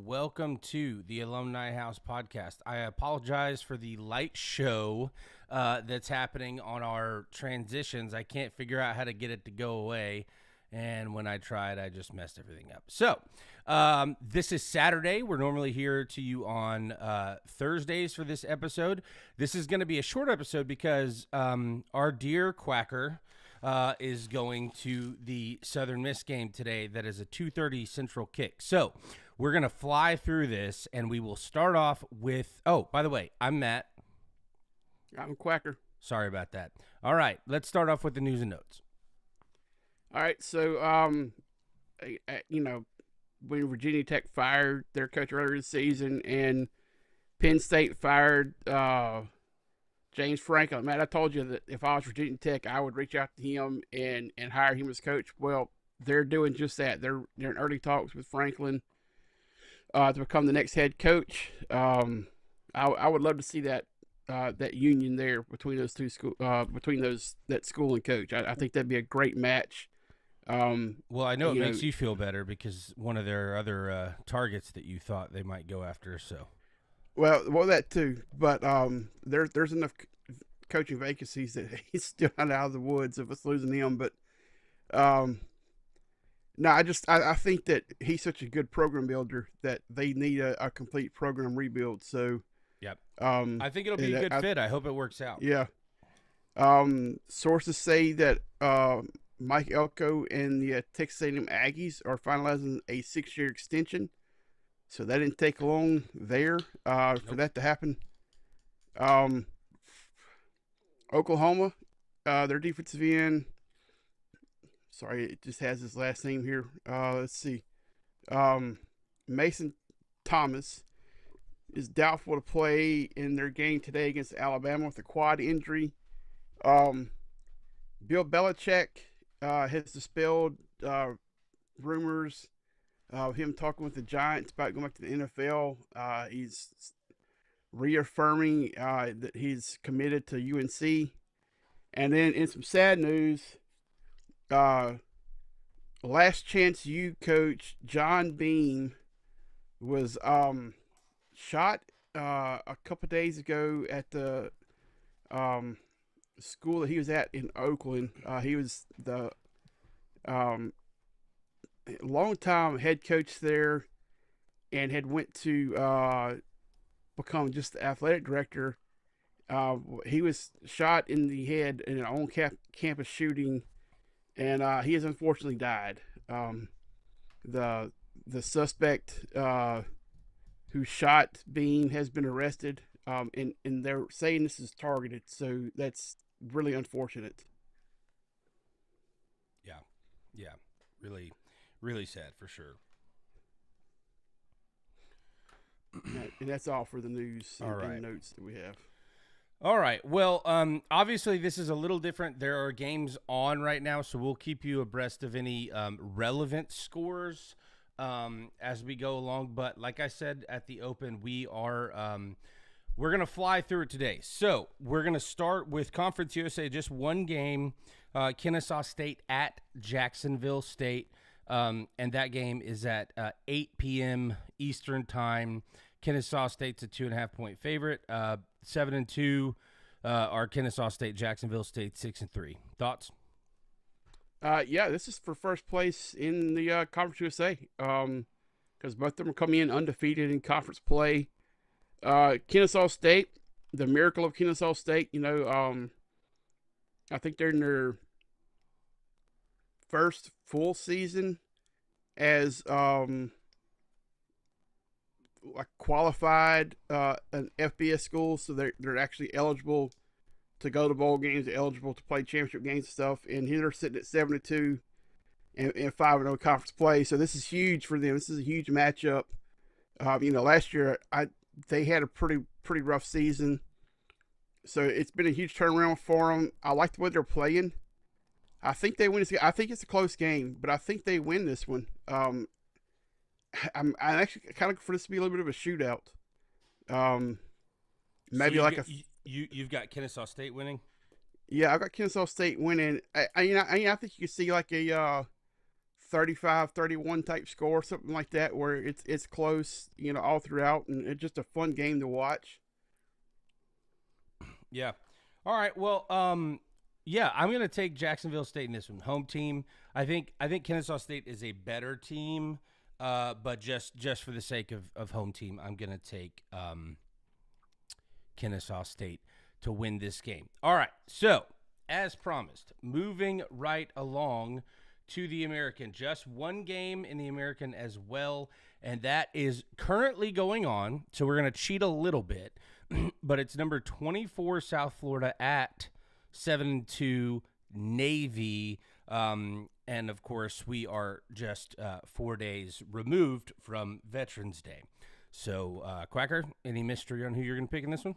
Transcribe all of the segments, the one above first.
Welcome to the Alumni House podcast. I apologize for the light show that's happening on our transitions. I can't figure out how to get it to go away, and when I tried, I just messed everything up. So this is Saturday. We're normally here to you on Thursdays for this episode. This is going to be a short episode because our dear Quacker is going to the Southern Miss game today. That is a 2:30 Central kick. So we're going to fly through this, and we will start off with, oh, by the way, I'm Matt. I'm Quacker. Sorry about that. All right, let's start off with the news and notes. All right, so, when Virginia Tech fired their coach earlier this season and Penn State fired James Franklin, Matt, I told you that if I was Virginia Tech, I would reach out to him and hire him as coach. Well, they're doing just that. They're in early talks with Franklin to become the next head coach. I would love to see that union there between those two that school and coach. I think that'd be a great match. Well, I know it makes you feel better because one of their other targets that you thought they might go after. So, well, that too. But there's enough coaching vacancies that he's still not out of the woods of us losing him. But no, I think that he's such a good program builder that they need a complete program rebuild. So, yep. I think it'll be a good fit. I hope it works out. Yeah. Sources say that Mike Elko and the Texas A&M Aggies are finalizing a 6-year extension. So that didn't take long there for that to happen. Oklahoma, their defensive end. Sorry, it just has his last name here. Let's see. Mason Thomas is doubtful to play in their game today against Alabama with a quad injury. Bill Belichick has dispelled rumors of him talking with the Giants about going back to the NFL. He's reaffirming that he's committed to UNC. And then in some sad news, Last Chance U coach John Beam was shot a couple days ago at the school that he was at in Oakland. He was the longtime head coach there and had went to become just the athletic director. He was shot in the head in an on-campus shooting, and he has unfortunately died. The suspect who shot Bean has been arrested, and they're saying this is targeted, so that's really unfortunate. Yeah, really, really sad for sure. And that's all for the news and notes that we have. All right. Well, obviously this is a little different. There are games on right now, so we'll keep you abreast of any relevant scores as we go along. But like I said at the open, we're going to fly through it today. So we're going to start with Conference USA, just one game, Kennesaw State at Jacksonville State. And that game is at 8 p.m. Eastern time. Kennesaw State's a 2.5-point favorite. 7-2 are Kennesaw State, Jacksonville State 6-3. Thoughts? Yeah, this is for first place in the Conference USA because both of them are coming in undefeated in conference play. Kennesaw State, the miracle of Kennesaw State, I think they're in their first full season as like qualified an FBS school, so they're actually eligible to go to bowl games, eligible to play championship games and stuff. And here they're sitting at 7-2 and 5-0 conference play. So this is huge for them. This is a huge matchup. Last year they had a pretty rough season, so it's been a huge turnaround for them. I like the way they're playing. I think they win this game. I think it's a close game, but I think they win this one. I'm actually kind of for this to be a little bit of a shootout. Maybe so like you've got Kennesaw State winning. Yeah, I got Kennesaw State winning. I think you could see like a 35-31 type score, something like that, where it's close, all throughout, and it's just a fun game to watch. Yeah. All right. Well, yeah, I'm going to take Jacksonville State in this one. Home team. I think Kennesaw State is a better team, but just for the sake of home team, I'm going to take Kennesaw State to win this game. All right. So, as promised, moving right along to the American. Just one game in the American as well, and that is currently going on. So we're going to cheat a little bit, but it's number 24 South Florida at 7-2 Navy. And of course, we are just 4 days removed from Veterans Day. So, Quacker, any mystery on who you're going to pick in this one?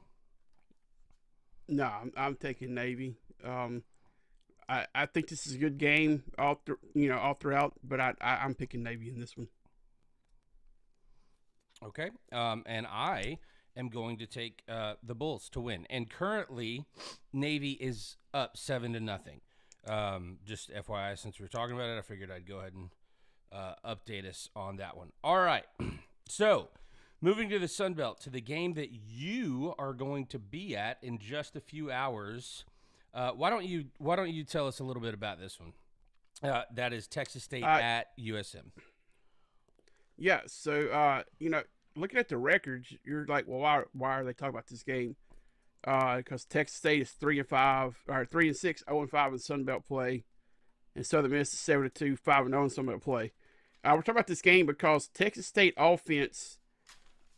No, I'm taking Navy. I think this is a good game all throughout, but I'm picking Navy in this one. Okay, and I am going to take the Bulls to win. And currently, Navy is up 7-0. Just FYI, since we were talking about it, I figured I'd go ahead and update us on that one. All right, so moving to the Sun Belt, to the game that you are going to be at in just a few hours. Why don't you tell us a little bit about this one? That is Texas State at USM. Yeah, so looking at the records, you're like, well, why are they talking about this game? Because Texas State is 3-5, or 3-6, 0-5 in Sun Belt play, and Southern Miss is 7-2, 5-0 in Sun Belt play. We're talking about this game because Texas State offense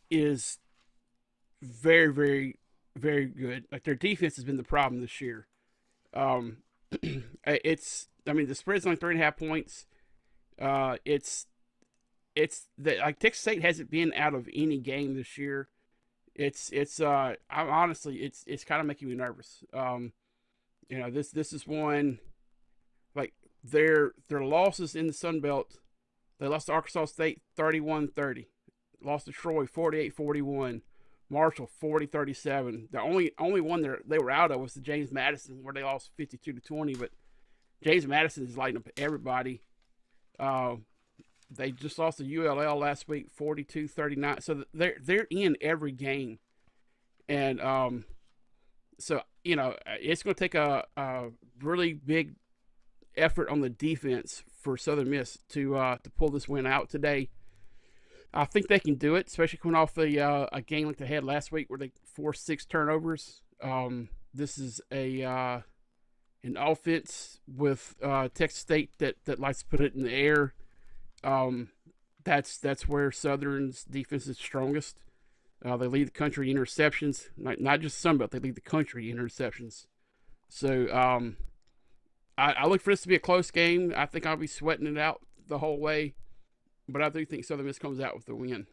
is very, very, very good. Like, their defense has been the problem this year. The spread's only 3.5 points. It's that, like, Texas State hasn't been out of any game this year. It's kind of making me nervous. This is one, like, their losses in the Sun Belt. They lost to Arkansas State 31-30. Lost to Troy 48-41. Marshall 40-37. The only one they were out of was the James Madison, where they lost 52-20. But James Madison is lighting up everybody. They just lost to ULL last week 42-39. So they're in every game, and so it's going to take a really big effort on the defense for Southern Miss to pull this win out today. I think they can do it, especially coming off a game like they had last week where they forced 6 turnovers. This is an offense with Texas State that likes to put it in the air. That's where Southern's defense is strongest. They lead the country in interceptions, not just Sun Belt. They lead the country in interceptions. So I look for this to be a close game. I think I'll be sweating it out the whole way. But I do think Southern Miss comes out with the win.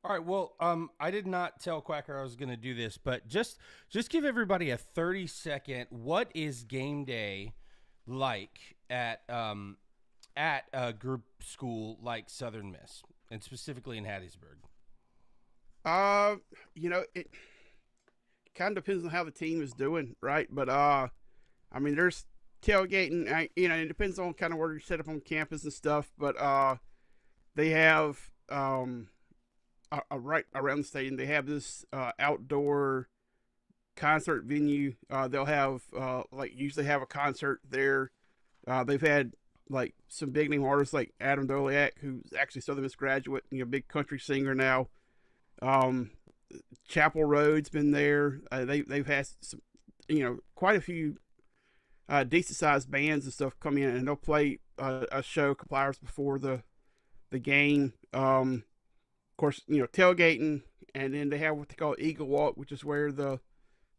All right. Well, I did not tell Quacker I was going to do this, but just give everybody a 30-second. What is game day like at a group school like Southern Miss, and specifically in Hattiesburg? It kind of depends on how the team is doing, right? But there's tailgating. It depends on kind of where you're set up on campus and stuff. But they have right around the stadium, they have this outdoor concert venue. They'll have usually have a concert there. They've had like some big name artists like Adam Doliak, who's actually Southern Miss graduate, big country singer now. Chapel Road's been there. They've had some, quite a few decent sized bands and stuff come in, and they'll play a show a couple hours before the game. Of course, tailgating, and then they have what they call Eagle Walk, which is where the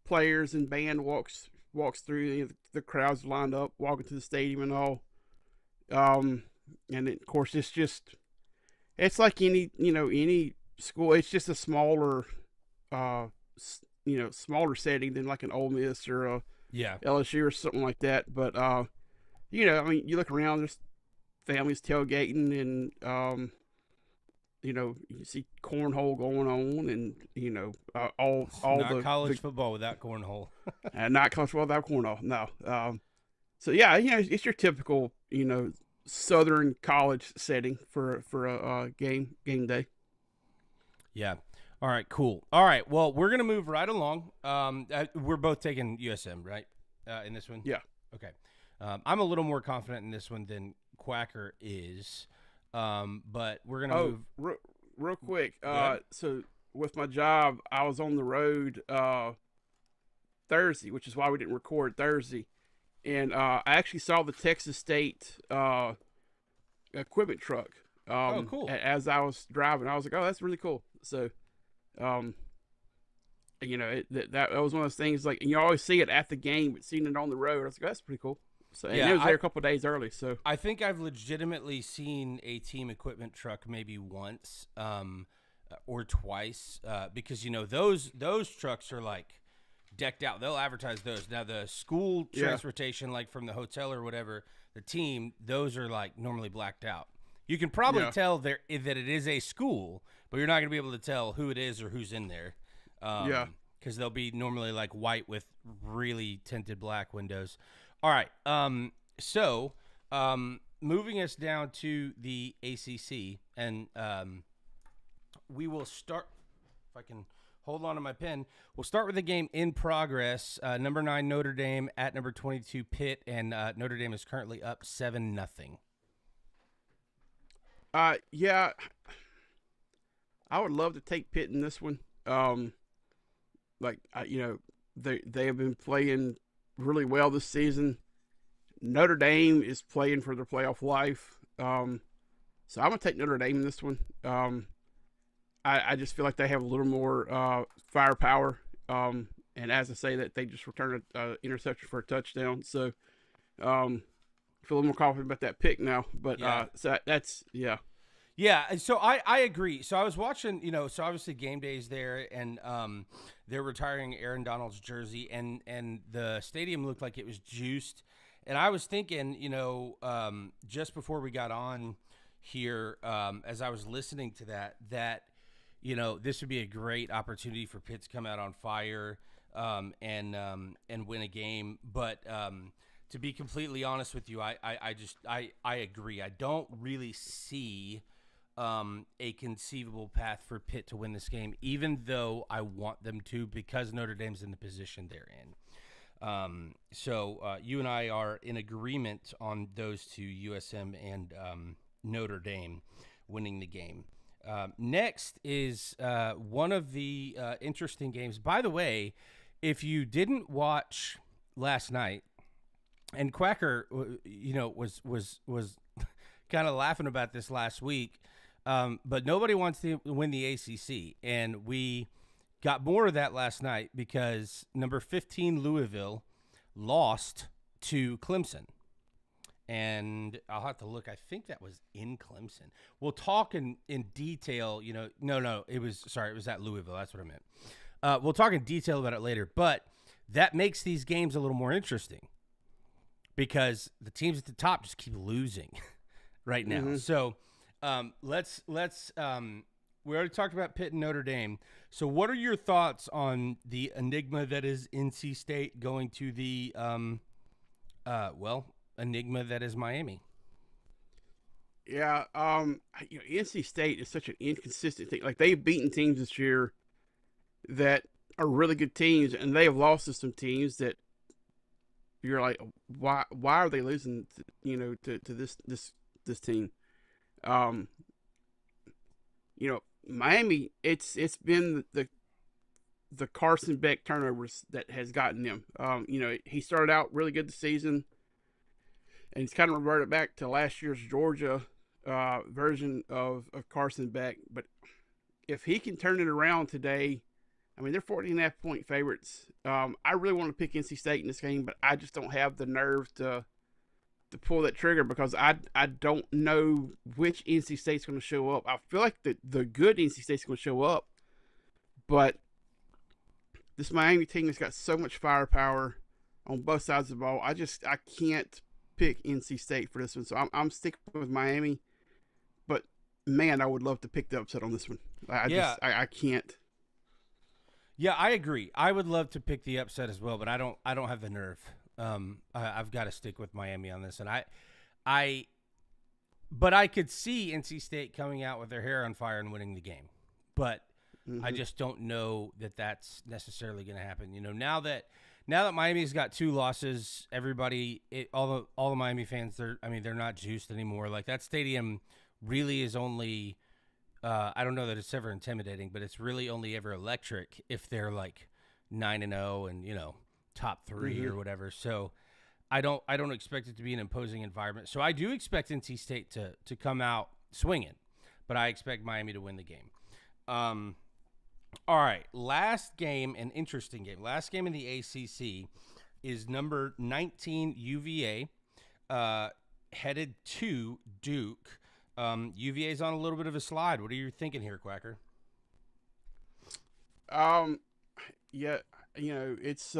players and band walks through. The crowds lined up, walking to the stadium and all. And then, of course, it's like any school. It's just a smaller, smaller setting than like an Ole Miss or a LSU or something like that. But I mean, you look around, there's families tailgating, and you see cornhole going on, and all not college football without cornhole, and not college football without cornhole. No. So yeah, it's your typical Southern college setting for a game day. Yeah. All right. Cool. All right. Well, we're gonna move right along. We're both taking USM, right? In this one. Yeah. Okay. I'm a little more confident in this one than Quacker is. But we're gonna move real quick. So with my job, I was on the road Thursday, which is why we didn't record Thursday. And I actually saw the Texas State equipment truck. Cool. As I was driving, I was like, "Oh, that's really cool." So, that was one of those things. Like, you always see it at the game, but seeing it on the road, I was like, oh, "That's pretty cool." So, and it was there a couple of days early. So, I think I've legitimately seen a team equipment truck maybe once, or twice, because those trucks are like decked out. They'll advertise those. Now the school transportation, like from the hotel or whatever, the team, those are like normally blacked out. You can probably tell that it is a school, but you're not going to be able to tell who it is or who's in there. Because they'll be normally like white with really tinted black windows. All right. So moving us down to the ACC, and we will start, if I can hold on to my pen. We'll start with the game in progress. Number 9 Notre Dame at number 22 Pitt, and Notre Dame is currently up 7-0. Yeah, I would love to take Pitt in this one. They have been playing really well this season. Notre Dame is playing for their playoff life. So I'm gonna take Notre Dame in this one. I just feel like they have a little more firepower. And as I say that, they just returned an interception for a touchdown. So I feel a little more confident about that pick now. But so that's Yeah, and so I agree. So I was watching, so obviously game days there, and they're retiring Aaron Donald's jersey, and the stadium looked like it was juiced. And I was thinking, just before we got on here, as I was listening to that this would be a great opportunity for Pitt to come out on fire and win a game. But to be completely honest with you, I agree. I don't really see a conceivable path for Pitt to win this game, even though I want them to, because Notre Dame's in the position they're in. So you and I are in agreement on those two, USM and Notre Dame winning the game. Next is one of the interesting games. By the way, if you didn't watch last night, and Quacker, was kind of laughing about this last week, but nobody wants to win the ACC, and we got more of that last night because number 15 Louisville lost to Clemson. And I'll have to look. I think that was in Clemson. We'll talk in detail. No, it was at Louisville. That's what I meant. We'll talk in detail about it later. But that makes these games a little more interesting because the teams at the top just keep losing right now. Mm-hmm. So let's we already talked about Pitt and Notre Dame. So what are your thoughts on the enigma that is NC State going to the enigma that is Miami? Yeah, NC State is such an inconsistent thing. Like, they've beaten teams this year that are really good teams, and they have lost to some teams that you're like, why are they losing? To this team. Miami. It's been the Carson Beck turnovers that has gotten them. He started out really good this season, and he's kind of reverted back to last year's Georgia version of Carson Beck. But if he can turn it around today, I mean, they're 14.5-point favorites. I really want to pick NC State in this game, but I just don't have the nerve to pull that trigger because I don't know which NC State's going to show up. I feel like the good NC State's going to show up, but this Miami team has got so much firepower on both sides of the ball. I can't pick NC State for this one, so I'm sticking with Miami. But man, I would love to pick the upset on this one. I can't. Yeah, I agree. I would love to pick the upset as well, but I don't have the nerve. I've got to stick with Miami on this, and but I could see NC State coming out with their hair on fire and winning the game, but I just don't know that that's necessarily going to happen. Now that Miami's got 2 losses, all the Miami fans, they're not juiced anymore. Like that stadium really is only. I don't know that it's ever intimidating, but it's really only ever electric if they're like 9-0 and top 3 or whatever. So I don't expect it to be an imposing environment. So I do expect NC State to come out swinging, but I expect Miami to win the game. All right, last game, an interesting game. Last game in the ACC is number 19 UVA headed to Duke. UVA's on a little bit of a slide. What are you thinking here, Quacker? Yeah, it's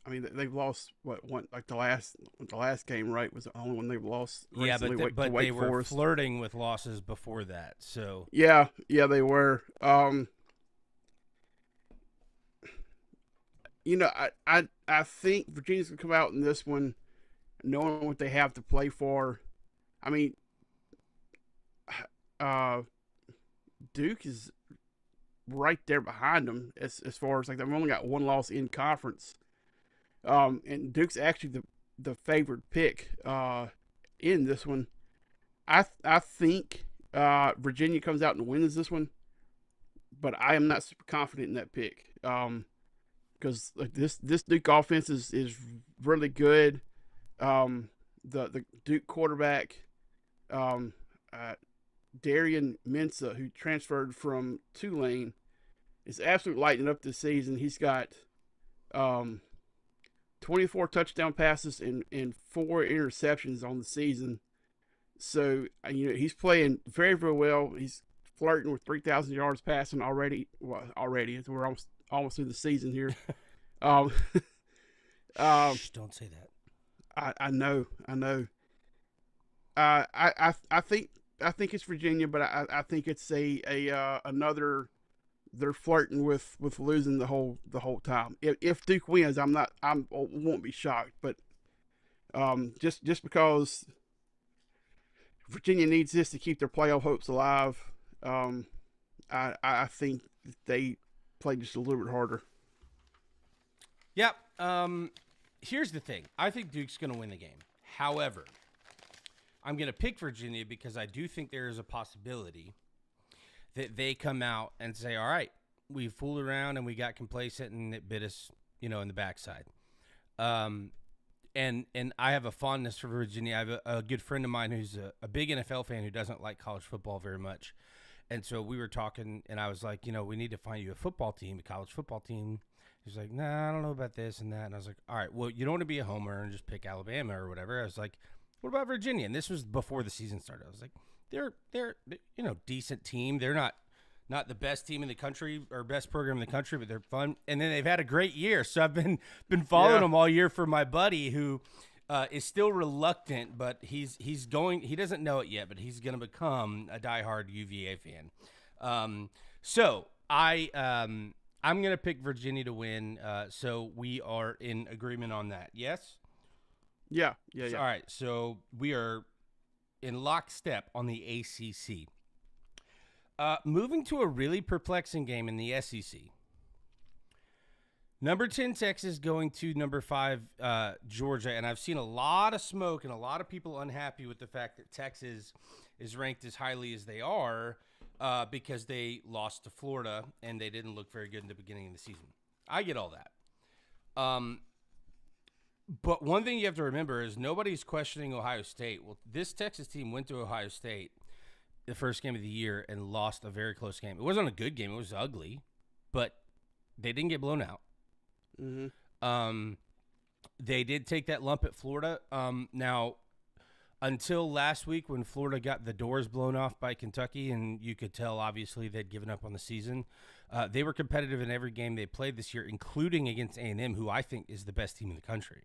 they've lost one like the last game, right? Was the only one they've lost. Yeah, but they were Forest. Flirting with losses before that. So yeah, they were. I think Virginia's gonna come out in this one knowing what they have to play for. I mean, Duke is right there behind them as far as like they've only got 1 loss in conference. And Duke's actually the favored pick in this one. I think Virginia comes out and wins this one, but I am not super confident in that pick because like this Duke offense is really good. The Duke quarterback, Darian Mensah, who transferred from Tulane, is absolutely lighting up this season. He's got 24 touchdown passes and 4 interceptions on the season. So, he's playing very, very well. He's flirting with 3,000 yards passing already. Well, we're almost through the season here. Shh, don't say that. I know. I think it's Virginia, but I think it's another. They're flirting with losing the whole time. If Duke wins, I won't be shocked. But just because Virginia needs this to keep their playoff hopes alive, I think they play just a little bit harder. Yep. Here's the thing. I think Duke's going to win the game. However, I'm going to pick Virginia because I do think there is a possibility that they come out and say, all right, we fooled around and we got complacent and it bit us, in the backside. And I have a fondness for Virginia. I have a good friend of mine who's a big NFL fan who doesn't like college football very much. And so we were talking and I was like, we need to find you a football team, a college football team. He's like, nah, I don't know about this and that. And I was like, all right, well, you don't want to be a homer and just pick Alabama or whatever. I was like, what about Virginia? And this was before the season started. I was like, they're decent team. They're not the best team in the country or best program in the country, but they're fun. And then they've had a great year. So I've been following them all year for my buddy who is still reluctant, but he doesn't know it yet, but he's going to become a diehard UVA fan. So I'm going to pick Virginia to win. So we are in agreement on that. Yes? Yeah. So, all right. So we are in lockstep on the ACC. Moving to a really perplexing game in the SEC. Number 10, Texas going to number 5, Georgia. And I've seen a lot of smoke and a lot of people unhappy with the fact that Texas is ranked as highly as they are. because they lost to Florida and they didn't look very good in the beginning of the season. I get all that. But one thing you have to remember is nobody's questioning Ohio State. Well, this Texas team went to Ohio State the first game of the year and lost a very close game. It wasn't a good game. It was ugly, but they didn't get blown out. Mm-hmm. They did take that lump at Florida. Now, until last week when Florida got the doors blown off by Kentucky, and you could tell, obviously, they'd given up on the season, they were competitive in every game they played this year, including against A&M, who I think is the best team in the country.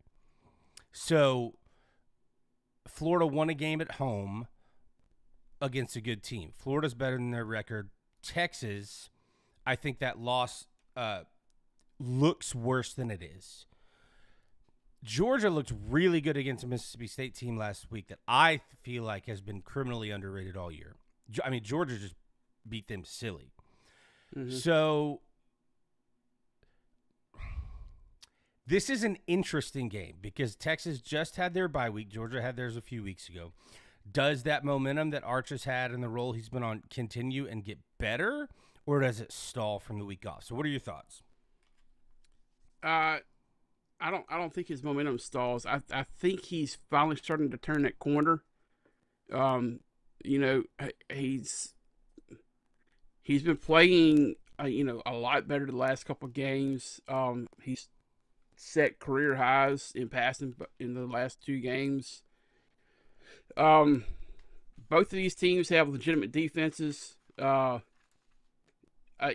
So, Florida won a game at home against a good team. Florida's better than their record. Texas, I think that loss looks worse than it is. Georgia looked really good against a Mississippi State team last week that I feel like has been criminally underrated all year. I mean, Georgia just beat them silly. Mm-hmm. So this is an interesting game because Texas just had their bye week. Georgia had theirs a few weeks ago. Does that momentum that Arch has had in the role he's been on continue and get better, or does it stall from the week off? So what are your thoughts? I don't think his momentum stalls. I think he's finally starting to turn that corner. He's been playing a lot better the last couple of games. He's set career highs in passing in the last 2 games. Both of these teams have legitimate defenses. I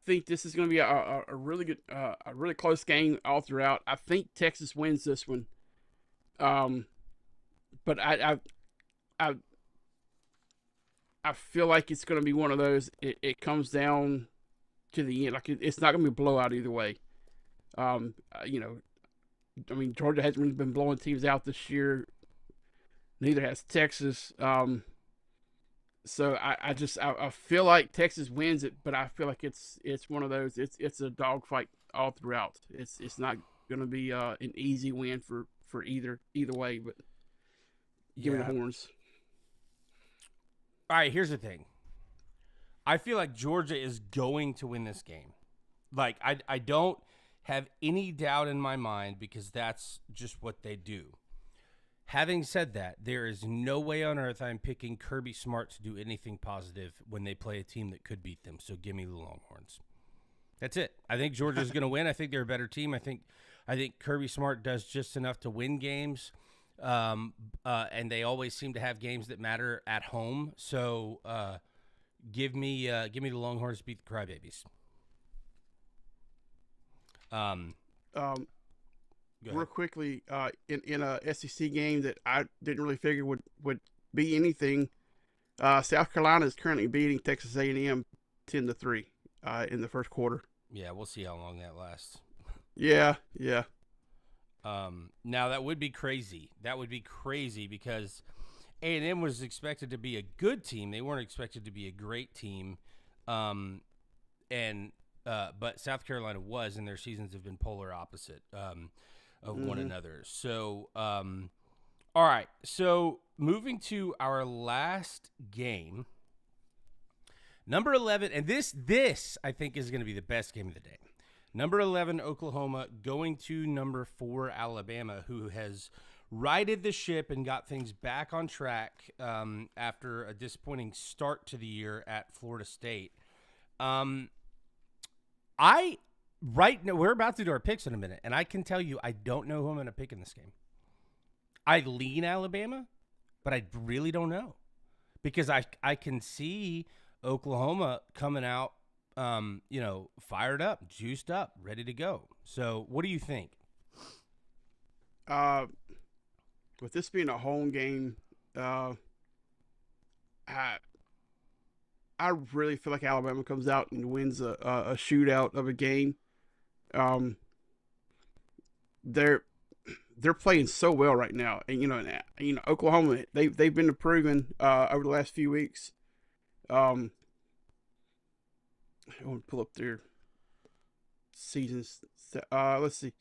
think this is going to be a really good, a really close game all throughout. I think Texas wins this one. But I feel like it's going to be one of those. It comes down to the end. Like it's not going to be a blowout either way. Georgia hasn't really been blowing teams out this year. Neither has Texas. So I feel like Texas wins it, but I feel like it's one of those. It's a dogfight all throughout. It's not going to be an easy win for either way. But give me the horns. All right, here's the thing. I feel like Georgia is going to win this game. Like I don't have any doubt in my mind because that's just what they do. Having said that, there is no way on earth I'm picking Kirby Smart to do anything positive when they play a team that could beat them. So give me the Longhorns. That's it. I think Georgia's going to win. I think they're a better team. I think Kirby Smart does just enough to win games, and they always seem to have games that matter at home. So give me the Longhorns to beat the Crybabies. Real quickly, in a SEC game that I didn't really figure would be anything, South Carolina is currently beating Texas A&M 10-3 in the first quarter. Yeah, we'll see how long that lasts. Yeah. Now that would be crazy. That would be crazy because A&M was expected to be a good team. They weren't expected to be a great team, but South Carolina was, and their seasons have been polar opposite of one another. So, all right. So, moving to our last game, number 11, and this I think is going to be the best game of the day. Number 11, Oklahoma, going to number 4, Alabama, who has righted the ship and got things back on track after a disappointing start to the year at Florida State. Right now, we're about to do our picks in a minute, and I can tell you I don't know who I'm going to pick in this game. I lean Alabama, but I really don't know because I can see Oklahoma coming out, fired up, juiced up, ready to go. So, what do you think? With this being a home game, I really feel like Alabama comes out and wins a shootout of a game. They're playing so well right now, and Oklahoma they've been improving over the last few weeks. I want to pull up their seasons. Let's see.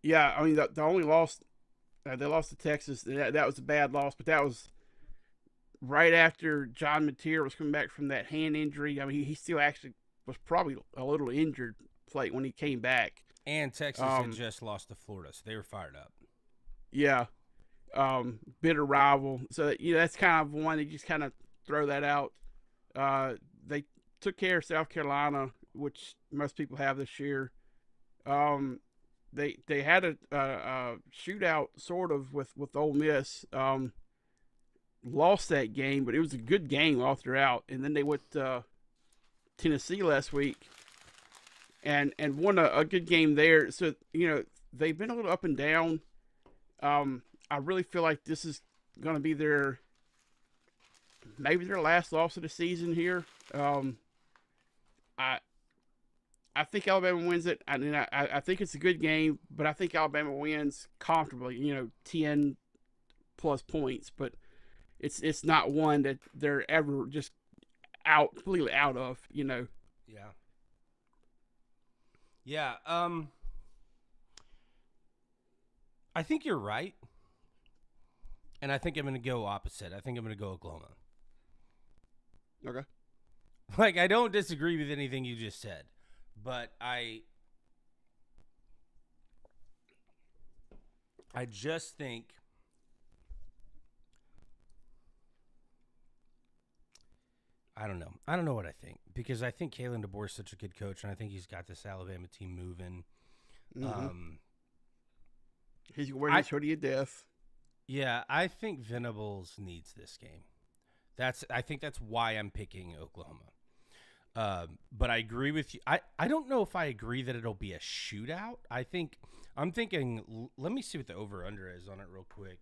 Yeah, I mean the only loss they lost to Texas. That was a bad loss, but that was right after John Mateer was coming back from that hand injury. I mean, he still actually was probably a little injured plate when he came back. And Texas had just lost to Florida, so they were fired up. Yeah. Bitter rival. So, that's kind of one that just kind of throw that out. They took care of South Carolina, which most people have this year. They had a shootout sort of with Ole Miss. Lost that game, but it was a good game all throughout. And then they went to Tennessee last week and won a good game there. So they've been a little up and down. I really feel like this is going to be maybe their last loss of the season here. I think Alabama wins it. I mean, I think it's a good game, but I think Alabama wins comfortably. 10 plus points, but it's not one that they're ever just completely out of. Yeah. Yeah. I think you're right. And I think I'm going to go opposite. I think I'm going to go Oklahoma. Okay. Like, I don't disagree with anything you just said, but I just think I don't know. I don't know what I think, because I think Kalen DeBoer is such a good coach, and I think he's got this Alabama team moving. Mm-hmm. He's wearing his hoodie of death. Yeah, I think Venables needs this game. I think that's why I'm picking Oklahoma. But I agree with you. I don't know if I agree that it'll be a shootout. I'm thinking. Let me see what the over/under is on it real quick.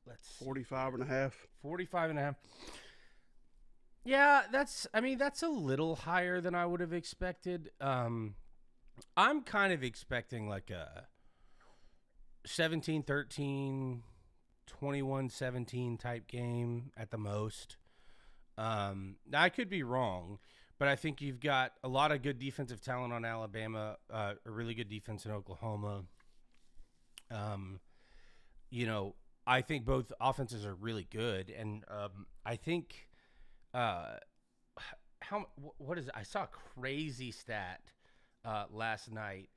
Let's 45.5. 45.5. Yeah, that's a little higher than I would have expected. I'm kind of expecting like a 17-13, 21-17 type game at the most. I could be wrong, but I think you've got a lot of good defensive talent on Alabama, a really good defense in Oklahoma. I think both offenses are really good, and I think what is it? I saw a crazy stat last night.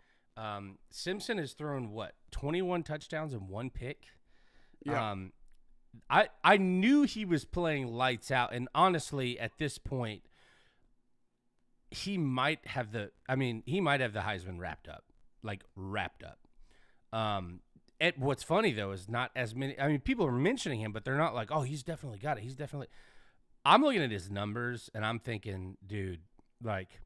Simpson has thrown 21 touchdowns and 1 pick. Yeah. I knew he was playing lights out, and honestly, at this point, he might have the Heisman wrapped up. What's funny though is not as many. I mean, people are mentioning him, but they're not like, oh, he's definitely got it. He's definitely. I'm looking at his numbers, and I'm thinking, dude, like,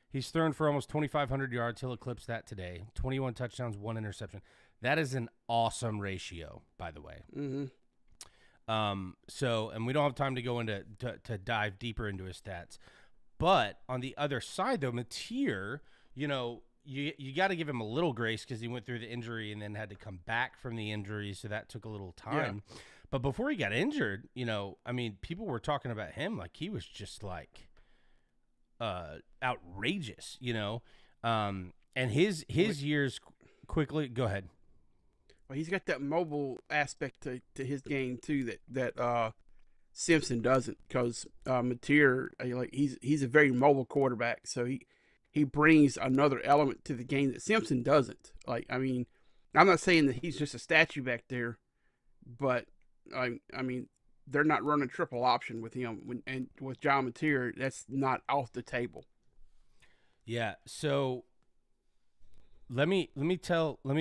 he's thrown for almost 2,500 yards. He'll eclipse that today. 21 touchdowns, 1 interception. That is an awesome ratio, by the way. Mm-hmm. And we don't have time to go into to dive deeper into his stats. But on the other side, though, Mateer, you got to give him a little grace because he went through the injury and then had to come back from the injury, so that took a little time. Yeah. But before he got injured, people were talking about him like he was just like outrageous, and his years quickly. Go ahead. Well, he's got that mobile aspect to his game too that Simpson doesn't, because Mateer, he's a very mobile quarterback, so he brings another element to the game that Simpson doesn't. I'm not saying that he's just a statue back there, but they're not running triple option with him and with John Mateer. That's not off the table. Yeah. So let me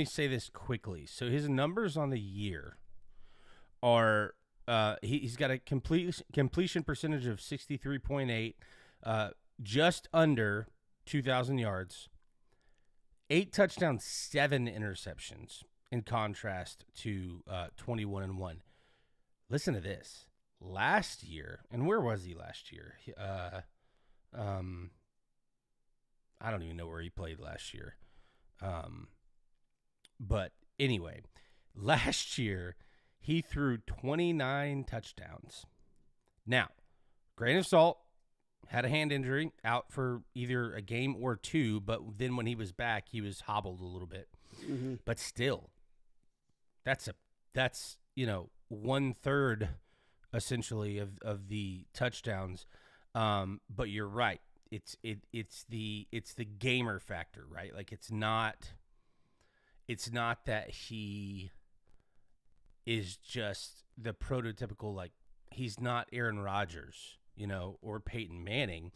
say this quickly. So his numbers on the year are he's got a completion percentage of 63.8, just under 2,000 yards, 8 touchdowns, 7 interceptions, in contrast to 21-1. Listen to this. Last year, and where was he last year? I don't even know where he played last year. But anyway, last year he threw 29 touchdowns. Now, grain of salt, had a hand injury, out for either a game or 2, but then when he was back, he was hobbled a little bit. Mm-hmm. But still, that's 1/3 essentially of the touchdowns. But you're right. It's the gamer factor, right? Like it's not that he is just the prototypical, like he's not Aaron Rodgers, or Peyton Manning,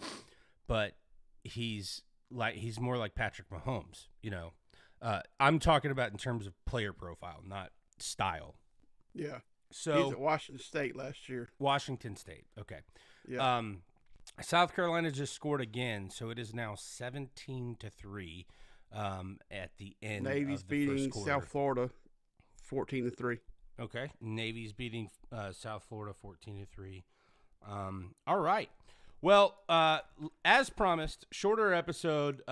but he's more like Patrick Mahomes, I'm talking about in terms of player profile, not style. Yeah. So he's at Washington State last year. Washington State. Okay. Yeah. South Carolina just scored again, so it is now 17-3 at the end Navy's of the beating first quarter. South Florida 14-3. Okay. Navy's beating South Florida 14-3. All right. Well, as promised, shorter episode,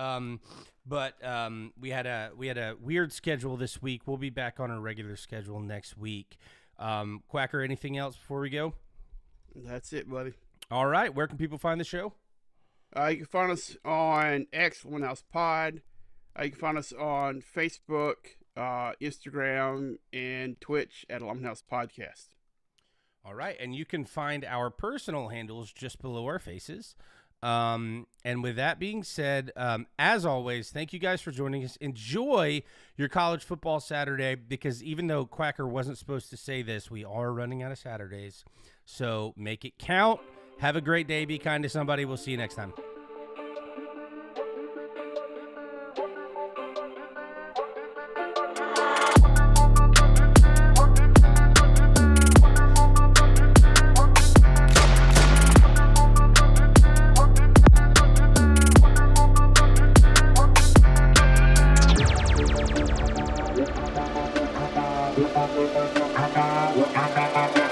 but we had a weird schedule this week. We'll be back on our regular schedule next week. Quacker, anything else before we go? That's it, buddy. All right. Where can people find the show? You can find us on X, One House Pod. You can find us on Facebook, Instagram, and Twitch at Alumni House Podcast. All right. And you can find our personal handles just below our faces. And with that being said, as always, thank you guys for joining us. Enjoy your college football Saturday, because even though Quacker wasn't supposed to say this, we are running out of Saturdays. So make it count. Have a great day. Be kind to somebody. We'll see you next time. We'll be right back.